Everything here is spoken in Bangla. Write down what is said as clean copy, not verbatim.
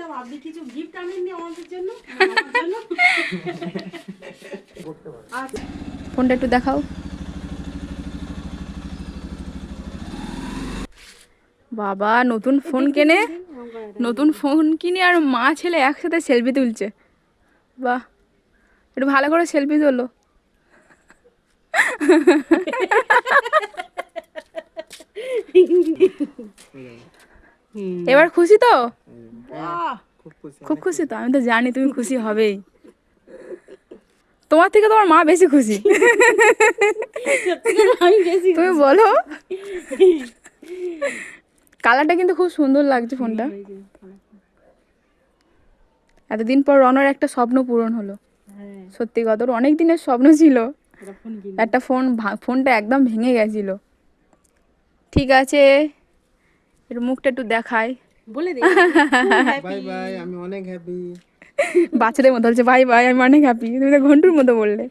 বললাম আপনি কিছু গিফট আনেননি আমাদের জন্য, আমার জন্য? আচ্ছা ফোনটা একটু দেখাও। বাবা নতুন ফোন কেনে, নতুন ফোন কিনে আর মা ছেলে একসাথে সেলফি তুলছে। বাহ, একটু ভালো করে সেলফি তোলো। এবার খুশি তো? বাহ, খুব খুশি তো? আমি তো জানি তুমি খুশি হবেই। তোমার থেকে তোমার মা বেশি খুশি। সত্যি করে আমি বেশি তুমি বলো। কালারটা কিন্তু খুব সুন্দর লাগছে ফোনটা। এতদিন পর রনর একটা স্বপ্ন পূরণ হলো। হ্যাঁ, সত্যি কথা, ওর অনেক দিনের স্বপ্ন ছিল একটা ফোন কিনে। একটা ফোন। ফোনটা একদম ভেঙে গেছিল। ঠিক আছে, এর মুখটা একটু দেখাই। বলে দে বাই বাই, আমি অনেক হ্যাপি। বাচ্চাদের মতো বলছে বাই বাই, আমি অনেক হ্যাপি। তুমি তো ঘন্টুর মতো বললে।